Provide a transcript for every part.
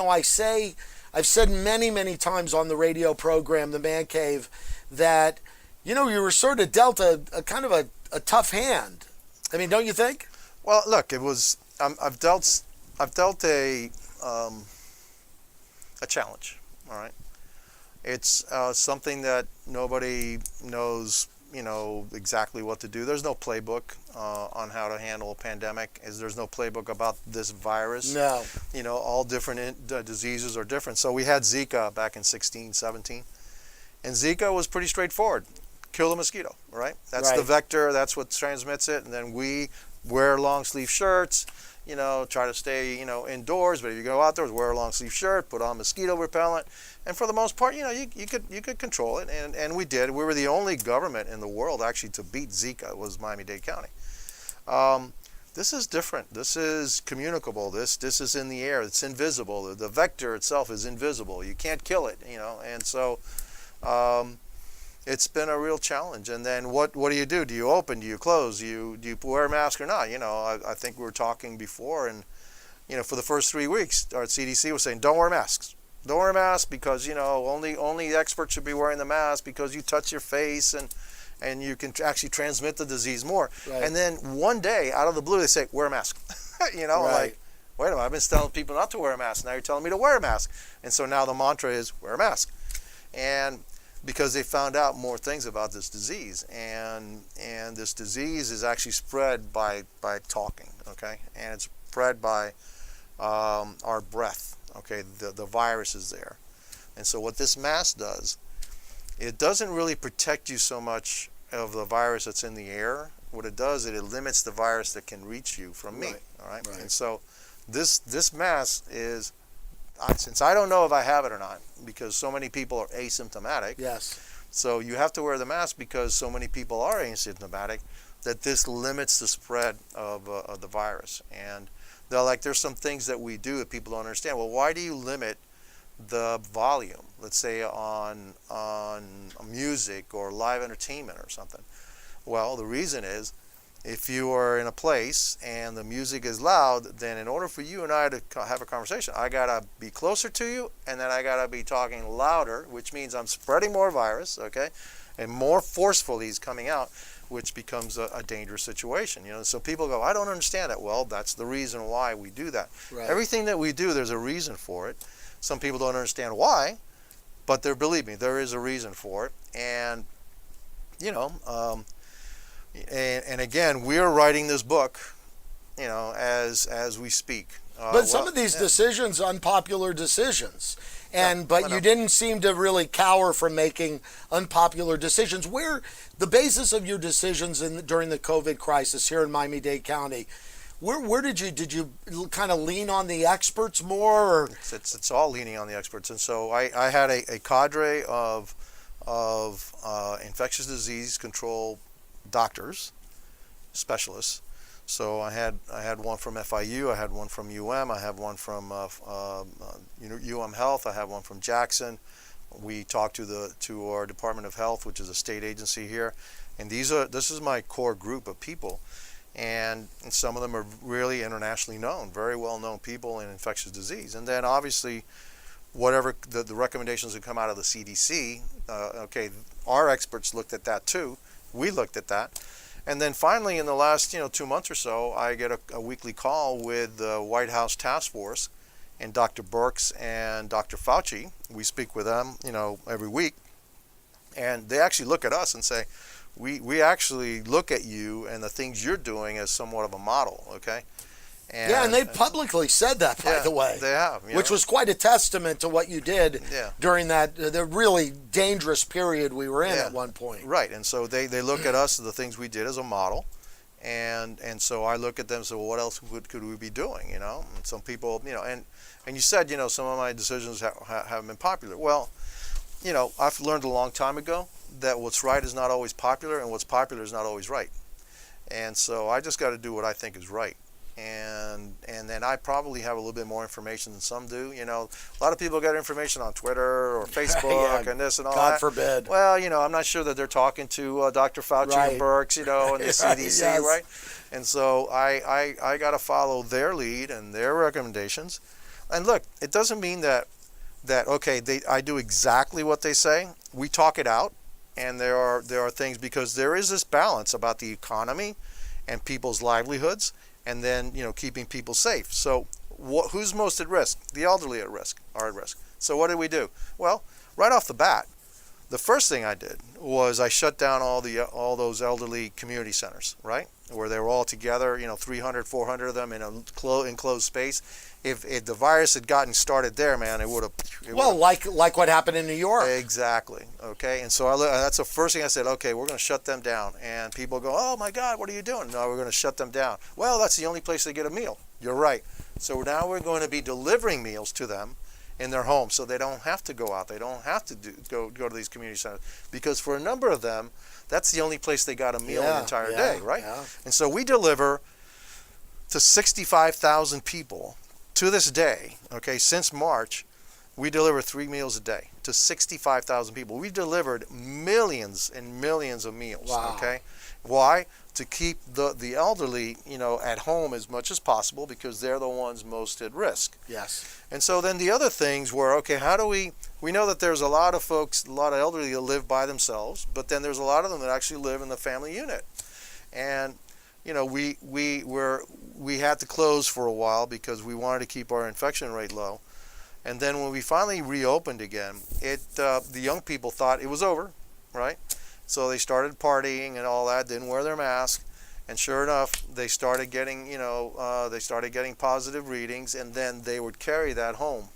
I've said many, many times on the radio program, The Man Cave, that, you were sort of dealt a kind of a tough hand. I mean, don't you think? Well, look, it was I've dealt a challenge. All right, it's something that nobody knows, exactly what to do. There's no playbook on how to handle a pandemic. There's no playbook about this virus. No. All different diseases are different. So we had Zika back in 16, 17, and Zika was pretty straightforward. Kill the mosquito, right? That's the vector. That's what transmits it. And then we wear long sleeve shirts. Try to stay, indoors. But if you go outdoors, wear a long sleeve shirt, put on mosquito repellent, and for the most part, you could control it, and we did. We were the only government in the world actually to beat Zika. Was Miami-Dade County. This is different. This is communicable. This is in the air. It's invisible. The vector itself is invisible. You can't kill it, and so. It's been a real challenge. And then what do you do? Do you open? Do you close? Do you wear a mask or not? I think we were talking before, and for the first 3 weeks, our CDC was saying, don't wear masks. Don't wear a mask because only experts should be wearing the mask because you touch your face and you can actually transmit the disease more. Right. And then one day, out of the blue, they say, wear a mask. Right. Like, wait a minute, I've been telling people not to wear a mask. Now you're telling me to wear a mask. And so now the mantra is wear a mask. And because they found out more things about this disease, and this disease is actually spread by talking, okay, and it's spread by our breath, okay. The virus is there, and so what this mask does, it doesn't really protect you so much of the virus that's in the air. What it does, it limits the virus that can reach you from me, all right. And so this mask is. Since I don't know if I have it or not, because so many people are asymptomatic. Yes. So you have to wear the mask because so many people are asymptomatic that this limits the spread of the virus. And there's some things that we do that people don't understand. Well, why do you limit the volume, let's say on music or live entertainment or something? Well, the reason is, if you are in a place and the music is loud, then in order for you and I to have a conversation, I gotta be closer to you, and then I gotta be talking louder, which means I'm spreading more virus, okay, and more forcefully is coming out, which becomes a dangerous situation. So people go, I don't understand that. Well, that's the reason why we do that. Right. Everything that we do, there's a reason for it. Some people don't understand why, but believe me, there is a reason for it, and And again, we are writing this book, as we speak. But some of these decisions, unpopular decisions, but you didn't seem to really cower from making unpopular decisions. Where the basis of your decisions during the COVID crisis here in Miami-Dade County, where did you kind of lean on the experts more? Or? It's all leaning on the experts, and so I had a cadre of infectious disease control doctors, specialists. So I had one from FIU, I had one from I have one from UM Health, I have one from Jackson. We talked to our Department of Health, which is a state agency here, and this is my core group of people, and some of them are really internationally known, very well known people in infectious disease. And then obviously whatever the recommendations that come out of the CDC, our experts looked at that too. We looked at that. And then finally, in the last 2 months or so, I get a weekly call with the White House Task Force and Dr. Birx and Dr. Fauci. We speak with them, every week. And they actually look at us and say, we actually look at you and the things you're doing as somewhat of a model, okay? And they publicly said that, by the way. They have. Which was quite a testament to what you did during the really dangerous period we were in at one point. Right, and so they look at us, the things we did, as a model. And so I look at them and say, well, what else could we be doing, And some people, and you said, some of my decisions haven't been popular. Well, I've learned a long time ago that what's right is not always popular, and what's popular is not always right. And so I just got to do what I think is right. And then I probably have a little bit more information than some do. A lot of people get information on Twitter or Facebook and this and all that. God forbid. Well, I'm not sure that they're talking to Dr. Fauci and Birx, and the CDC, right? And so I got to follow their lead and their recommendations. And look, it doesn't mean that okay, I do exactly what they say. We talk it out, and there are things, because there is this balance about the economy and people's livelihoods, and then keeping people safe. So who's most at risk? The elderly are at risk. So what did we do? Well, right off the bat, the first thing I did was I shut down all those elderly community centers, right, where they were all together, 300, 400 of them in an enclosed space. If the virus had gotten started there, man, it would have. Well, like what happened in New York. Exactly. Okay, and so that's the first thing I said. Okay, we're going to shut them down. And people go, "Oh my God, what are you doing?" No, we're going to shut them down. Well, that's the only place they get a meal. You're right. So now we're going to be delivering meals to them in their homes, so they don't have to go out. They don't have to go to these community centers, because for a number of them, that's the only place they got a meal the entire day, right? Yeah. And so we deliver to 65,000 people to this day. Okay, since March, we deliver 3 meals a day to 65,000 people. We delivered millions and millions of meals. Wow. Okay, why? To keep the elderly, at home as much as possible, because they're the ones most at risk. Yes. And so then the other things were, okay, how do we know that there's a lot of folks, a lot of elderly that live by themselves, but then there's a lot of them that actually live in the family unit. And, we had to close for a while because we wanted to keep our infection rate low. And then when we finally reopened again, the young people thought it was over, right? So they started partying and all that, didn't wear their mask. And sure enough, they started getting, positive readings, and then they would carry that home.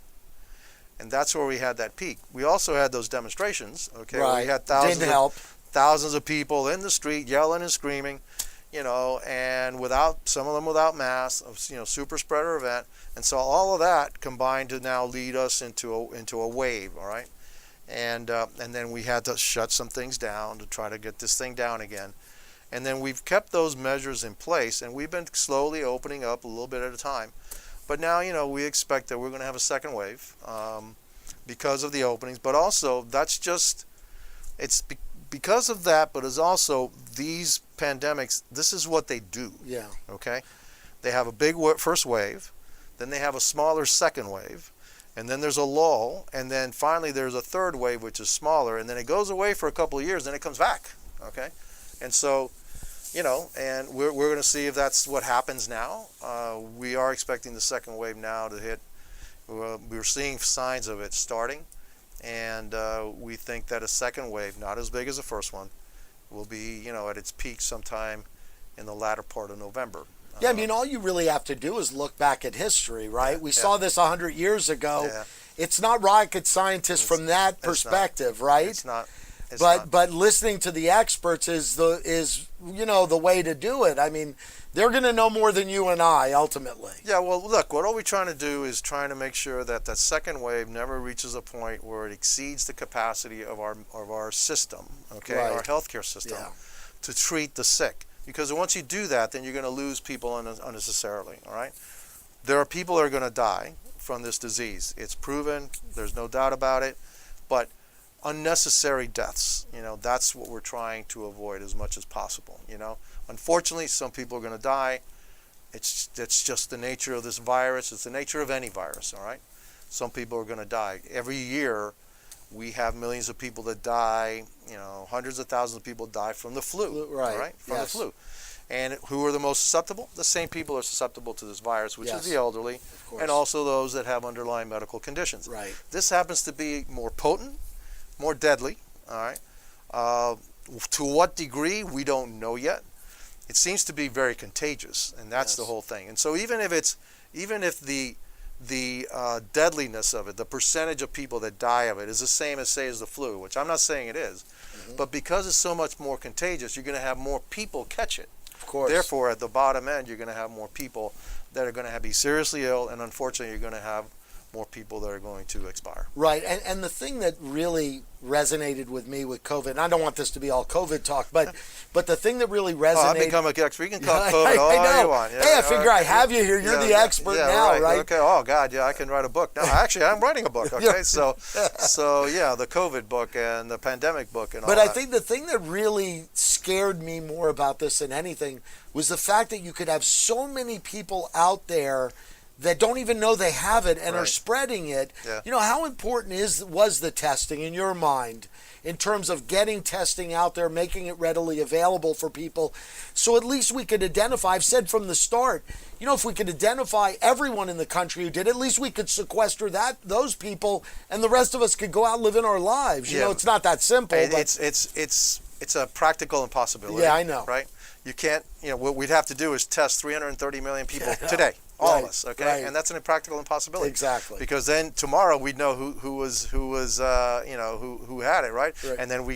And that's where we had that peak. We also had those demonstrations, okay? Right. Where we had thousands of people in the street yelling and screaming, and some of them without masks, super spreader event. And so all of that combined to now lead us into a wave, all right? And then we had to shut some things down to try to get this thing down again. And then we've kept those measures in place, and we've been slowly opening up a little bit at a time. But now, we expect that we're going to have a second wave because of the openings. But also, it's because of that, but it's also these pandemics, this is what they do. Yeah. Okay? They have a big first wave, then they have a smaller second wave, and then there's a lull, and then finally there's a third wave, which is smaller, and then it goes away for a couple of years, then it comes back. Okay? And so, and we're going to see if that's what happens now. We are expecting the second wave now to hit. We're seeing signs of it starting, and we think that a second wave, not as big as the first one, will be, at its peak sometime in the latter part of November. Yeah, all you really have to do is look back at history, right? We saw this 100 years ago. Yeah. It's not rocket scientists from that perspective, right? It's not. But listening to the experts is the way to do it. They're going to know more than you and I ultimately. Yeah, well, look, what are we trying to do is trying to make sure that that second wave never reaches a point where it exceeds the capacity of our system, okay, right. Our healthcare system, to treat the sick. Because once you do that, then you're going to lose people unnecessarily, all right? There are people that are going to die from this disease. It's proven. There's no doubt about it. But unnecessary deaths, that's what we're trying to avoid as much as possible, Unfortunately, some people are going to die. It's just the nature of this virus. It's the nature of any virus, all right? Some people are going to die. Every year, we have millions of people that die, hundreds of thousands of people die from the flu, right? All right? From the flu. And who are the most susceptible? The same people are susceptible to this virus, which is the elderly, and also those that have underlying medical conditions. Right. This happens to be more potent, more deadly, all right? To what degree, we don't know yet. It seems to be very contagious, and that's the whole thing. And so even if the deadliness of it, the percentage of people that die of it is the same as, say, as the flu, which I'm not saying it is, but because it's so much more contagious, you're going to have more people catch it. Of course. Therefore, at the bottom end, you're going to have more people that are going to be seriously ill, and unfortunately, you're going to have more people that are going to expire. Right, and the thing that really resonated with me with COVID, and I don't want this to be all COVID talk, but the thing that really resonated... I've become an expert. You can talk COVID all you want. Yeah, hey, I figure I have you here. You're the expert now, right? Okay. Oh, God, yeah, I can write a book. No, actually, I'm writing a book, okay? So yeah, the COVID book and the pandemic book and all that. But I think the thing that really scared me more about this than anything was the fact that you could have so many people out there that don't even know they have it and are Right. spreading it. Yeah. You know, how important was the testing in your mind in terms of getting testing out there, making it readily available for people, so at least we could identify? I've said from the start, you know, if we could identify everyone in the country who did, at least we could sequester those people, and the rest of us could go out living our lives. You Yeah. know, it's not that simple. But It's a practical impossibility. Yeah, I know. Right? You can't, you know, what we'd have to do is test 330 million people today, all Right, of us, okay? right. And that's an impractical impossibility. Exactly. Because then tomorrow we'd know who was you know, who had it, right? Right. And then we